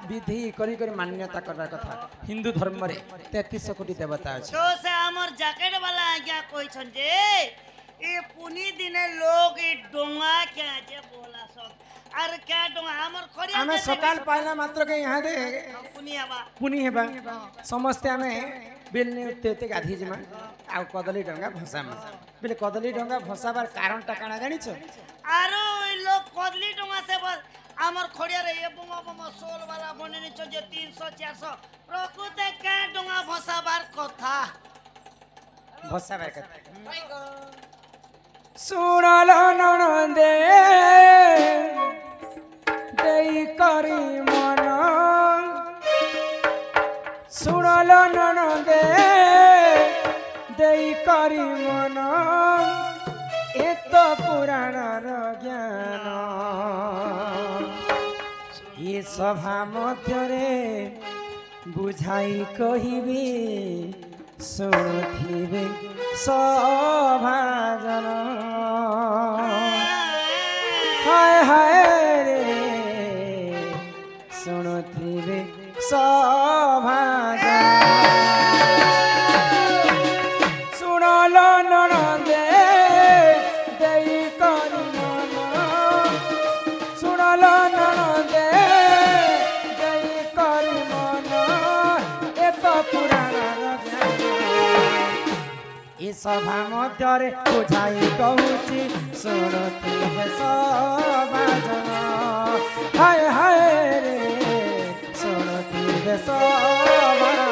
विधि करी करी मान्यता करना कथा हिंदू धर्म रे 33 कोटी देवता अछि तो से हमर जैकेट वाला आज्ञा कोई छन जे ए पुनी दिने लोग ए डोंगा के जे बोला सब अरे क्या डोंगा हमर खड़िया हमें सकाल पाइला मात्र के यहाँ दे पुनी हेबा समस्त हमें बिलने तेते गाधी जमा आ कदली डंगा भसा में बिल कदली डंगा भसाबार कारण टा काना जानि छ आरो लोग कदली डोंगा से बस हमर खड़िया रे ए बम बम सोल वाला बनेनी छ जे 300 400 प्रकृति के डोंगा भसाबार कथा भसाबार कथा सुनलो ननदे देई करी मन सुनलो ननदे देई करी मन एत पुराण ज्ञान ये सभा मध्य बुझाई कहिबे शुणुथिबे सभाजन हाय हाय रे शुणुथिबे सभाजन सुनलो ननदे देई करी मन सुनलो ननदे देई करी मन एक पुराण ए सभा मध्य बुझाई कहूची शुणुथिबे सभाजन हाय हाय रे शुणुथिबे सभाजन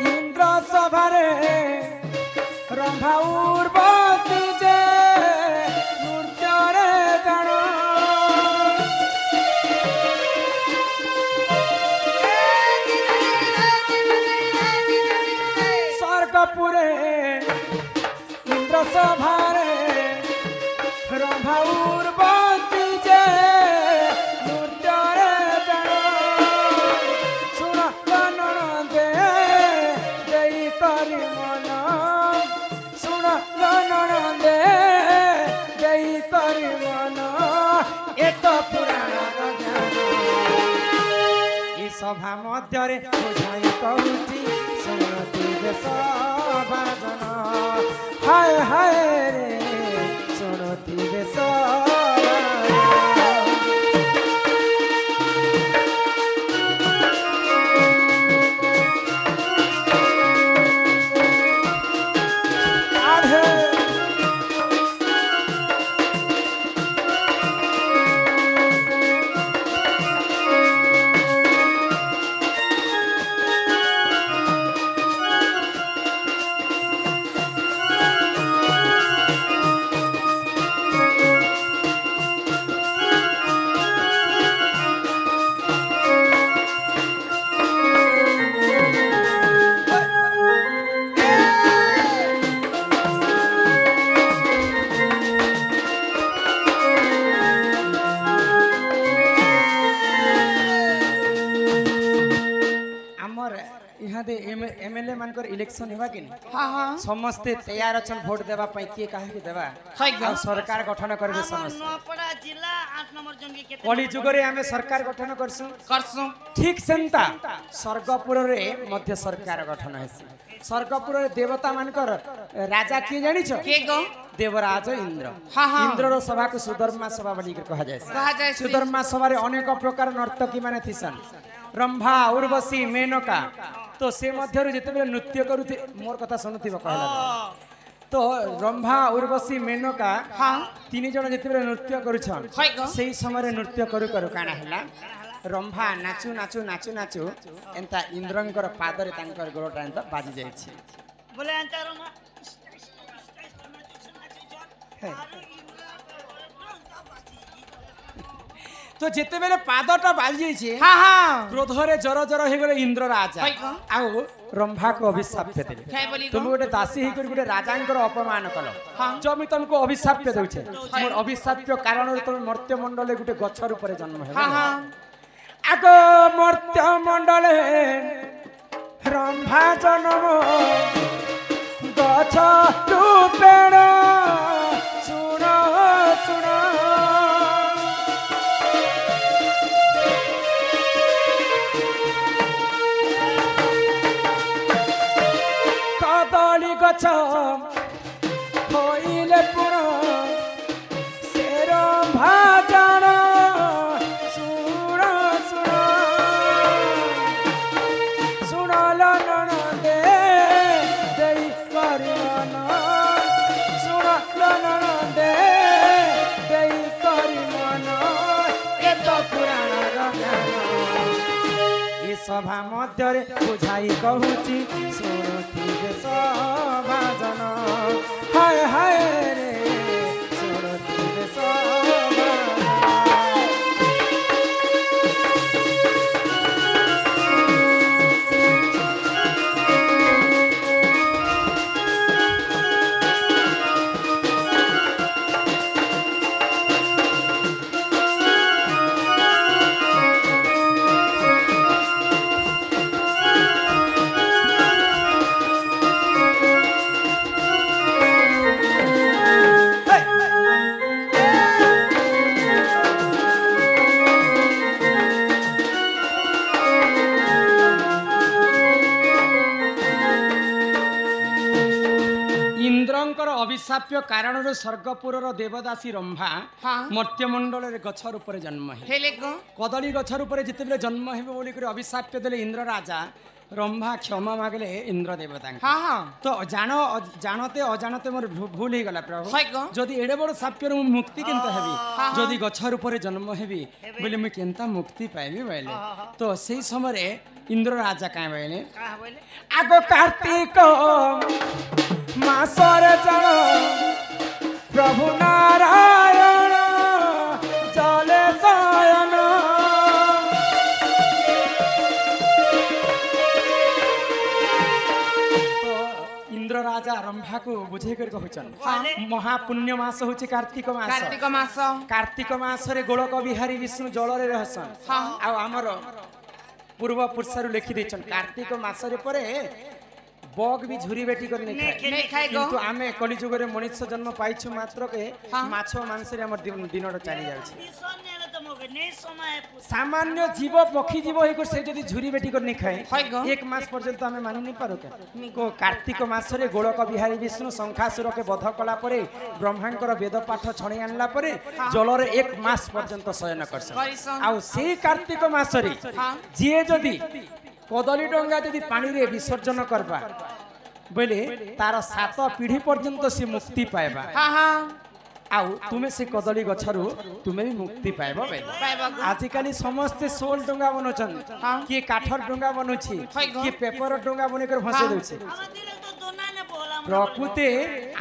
इंद्र सभारे रंभा उर्वशी जे नृत्य रे जान स्वर्गपुरे इंद्र सभारे रंभा उर्वशी जे नृत्य रे जान सुन ननदे देई करी मन सुन ननदे देई करी मन एक पुराण ज्ञान ए सभा मध्य बुझाई कहूची शुणुथिबे सभाजन हाय हाय रे शुणुथिबे सभाजन एमएलए मानकर इलेक्शन हेबा कि हां हां समस्त तैयार अछन वोट देबा पई के काहे के देबा आ सरकार गठन करबे समस्त नपड़ा जिला 8 नंबर जंगी के कली जुगरे हमें सरकार गठन करसु ठीक सेंता स्वर्गपुर रे मध्य सरकार गठन हेसी स्वर्गपुर रे देवता मानकर राजा की जानि छ के गो देवराज इंद्र हां हां इंद्र रो सभा को सुधर्मा सभा बनी के कहा जाय सुधर्मा सभा रे अनेक प्रकार नर्तकी माने थिसन रंभा उर्वशी मेनका तो से मध्य जिते नृत्य करू मोर कथा शुणुथिब कहला तो रंभा उर्वशी मेनका हाँ तीन जन जिते नृत्य करुछन से समय नृत्य करू करू काना हला रंभा नाचू नाचू नाचू नाचू एंता इंद्रंकर पादरे तांकर गोड़टा एंता बाजी जायछि बोले एंता रमा তো যেতেবেলে পাদটা বাজি যাইছে হ্যাঁ হ্যাঁ ক্রোধরে জর জর হয়ে গেলে ইন্দ্র রাজা হয় কো? আউ রম্ভাকে অভিশাপ দেলে খাই বলি তুমি গোটে দাসী ହେଇକରି গোটে রাজাঙ্কর অপমান কল হ্যাঁ। জমি তোমাকে অভিশাপ দেউছে মোর অভিশাপ্য কারণରୁ তুমি মর্ত্য মণ্ডলে গোটে গছর উপরে জন্ম হেব হ্যাঁ হ্যাঁ আগ মর্ত্য মণ্ডলে রম্ভা জন্ম গছ রূপেণ শুণ শুণ কদলী গছ হইলে পুর সে রম্ভা জাণ শুণ শুণ শুণল ননদে দেই করিমন শুণল ননদে দেই করিমন এ তো পুরাণর জ্ঞান এ সভা মধ্যে বুঝাই কহুছি শুণুথিবে সভা জন হায় হায় রে শুণুথিবে সভা ଇନ୍ଦ୍ରଙ୍କର ଅଭିଶାପ୍ୟ କାରଣରୁ ସ୍ୱର୍ଗପୁରର ଦେବଦାସୀ ରମ୍ଭା ହଁ। ମର୍ତ୍ତ୍ୟମଣ୍ଡଳରେ ଗଛର ଉପରେ ଜନ୍ମ ହେଲେ ହେଲେ କଣ କଦଳୀ ଗଛର ଉପରେ ଯେତେବେଳେ ଜନ୍ମ ହେବ ବୋଲିକରି ଅଭିଶାପ୍ୟ ଦେଲେ ଇନ୍ଦ୍ର ରାଜା ରମ୍ଭା କ୍ଷମା ମାଗିଲେ ଇନ୍ଦ୍ର ଦେବତାଙ୍କୁ ହଁ ହଁ ତ ଜାଣତେ ଅଜାଣତେ ମୋର ଭୁଲ ହେଇଗଲା ପ୍ରଭୁ হয় কো? ଯଦି ଏଡେ ବଡ ସାପ୍ୟରୁ ମୁଁ ମୁକ୍ତି କେନ୍ତା ହେବି ଯଦି ଗଛର ଉପରେ ଜନ୍ମ ହେବି ବୋଲେ ମୁଁ କେନ୍ତା ମୁକ୍ତି ପାଇବି ବୋଇଲେ ତ ସେଇ ସମୟରେ ଇନ୍ଦ୍ର ରାଜା କାଁ ବୋଇଲେ କାହା ବୋଇଲେ ଆଗ କାର୍ତ୍ତିକ ମାସରେ ଜଣ ପ୍ରଭୁ ନାରାୟଣ ଚଲେ ଶୟନ ତ ଇନ୍ଦ୍ର ରାଜା ରମ୍ଭାକୁ ବୁଝେଇ କରି କହୁଛନ୍ ମହାପୁଣ୍ୟ ମାସ ହଉଛି କାର୍ତ୍ତିକ ମାସ কার্তিক মাস କାର୍ତ୍ତିକ ମାସରେ ଗୋଳକ ବିହାରୀ ବିଷ୍ଣୁ ଜଳରେ ରହସନ୍ ହଁ। ଆଉ ଆମର ପୂର୍ବ ପୁରୁଷରୁ ଲେଖି ଦେଇଛନ୍ କାର୍ତ୍ତିକ ମାସରେ ପରେ ବଗ ବି ଝୁରି ବେଟି କରି ନେଇ ଖାଏ নেই খাই গো କିନ୍ତୁ ଆମେ କଳିଯୁଗରେ ମଣିଷ ଜନ୍ମ ପାଇଛୁ ମାତ୍ରକେ ହଁ। ମାଛ ମାଂସରେ ଆମର ଦିନଟା ଚାଲି ଯାଉଛି টিউশন নেলে তোমাকে নেই সময় ସାମାନ୍ୟ ଜୀବ ପକ୍ଷୀ ଜୀବ ହେଇକରି ସେ ଯଦି ଝୁରି ବେଟି କରି ନେଇ ଖାଏ হয় গো 1 ମାସ ପର୍ଯ୍ୟନ୍ତ ଆମେ ମାନି ନେଇ ପାରୁ କାର୍ତ୍ତିକ ମାସରେ ଗୋଳକ ବିହାରୀ ବିଷ୍ଣୁ ଶଙ୍ଖାସୁରକେ ବଧ କଲା ପରେ ବ୍ରହ୍ମାଙ୍କର ବେଦ ପାଠ ଛଣେଇ ଆଣିଲା ପରେ ଜଳରେ 1 ମାସ ପର୍ଯ୍ୟନ୍ତ ଶୟନ କରସନ୍ କରିସନ୍ ଆଉ ସେଇ କାର୍ତ୍ତିକ ମାସରେ ହଁ। ଯିଏ ଯଦି କଦଳୀ ଡଙ୍ଗା ଯଦି ପାଣିରେ ବିସର୍ଜନ କରବା ବୋଇଲେ ତାର 7 ପିଢ଼ି ପର୍ଯ୍ୟନ୍ତ ସେ ମୁକ୍ତି ପାଇବା ହଁ ହଁ ଆଉ ତୁମେ ସେ କଦଳୀ ଗଛରୁ ତୁମେ ବି ମୁକ୍ତି ପାଇବ ବୋଇଲେ পাইবা গো ଆଜିକାଲି ସମସ୍ତେ ସୋଲ ଡଙ୍ଗା ବନଉଛନ୍ତି ହଁ। କିଏ କାଠର ଡଙ୍ଗା ବନଉଛି হয় গো। କିଏ ପେପର ଡଙ୍ଗା ବନେଇକରି ଭସେଇ ଦଉଛି আমাদের তো দোনা নে বলা ପ୍ରକୃତି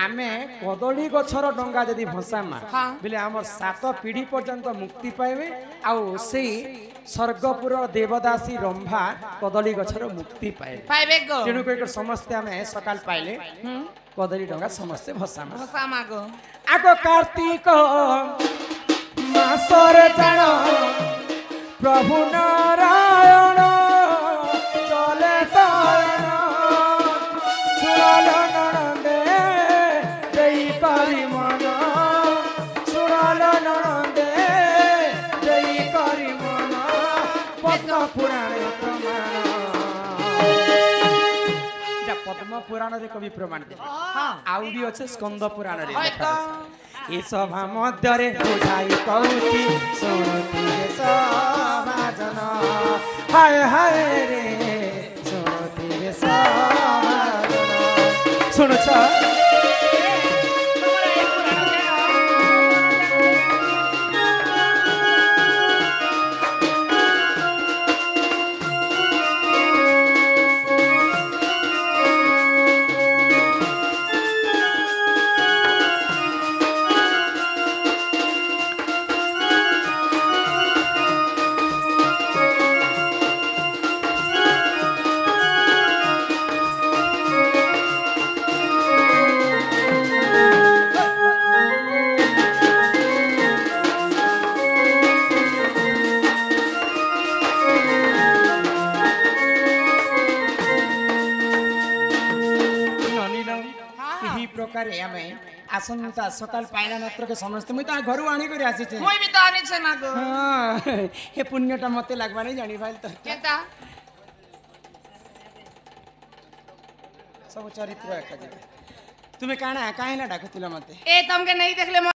ଆମେ କଦଳୀ ଗଛର ଡଙ୍ଗା ଯଦି ଭସାମା ହଁ। ବୋଲେ ଆମର 7 ପିଢ଼ି ପର୍ଯ୍ୟନ୍ତ ମୁକ୍ତି ପାଇବେ ଆଉ ସେଇ ସ୍ୱର୍ଗପୁର ଦେବଦାସୀ ରମ୍ଭା କଦଳୀ ଗଛର ମୁକ୍ତି ପାଇବେ পাইবে গো ତେଣୁ କରି ସମସ୍ତେ ଆମେ ସକାଳ ପାଇଲେ হুম କଦଳୀ ଡଙ୍ଗା ସମସ୍ତେ ଭସାମା ভাষা মাগো ଆଗ କାର୍ତ୍ତିକ ମାସରେ ଜାଣ ପ୍ରଭୁ ନାରାୟଣ ଚଲେ ଶୟନ ଶୁଣଲ ନଣନ୍ଦେ ଦେଇ କରି ମନ ଶୁଣଲ ନଣନ୍ଦେ ଦେଇ କରି ମନ ପଦ୍ମ ପୁରାଣ ପ୍ରମାଣ এটা পদ্ম পুরাণরে কবি প্রমাণ দেবে আউ বি আছে স্কন্দ পুরাণরে হয় লেখা তো আছে। এ সভা মধ্যরে বুঝাই কৌছি শুনুতি রে সমাজন হায় হায় রে শুনুতি রে সমাজন শুনুছ प्रकार आमे आसंता सकाल पाइला मात्र के समस्त मुई ता घरु आनी करी आसी छे मुई भी तो आनी छे ना गो हां हे पुण्यटा मते लागबा नहीं जानी भाई तो केता सब चरित्र एका जगह तुम्हें काना काहेला डाकुतिला मते ए तुमके नहीं देखले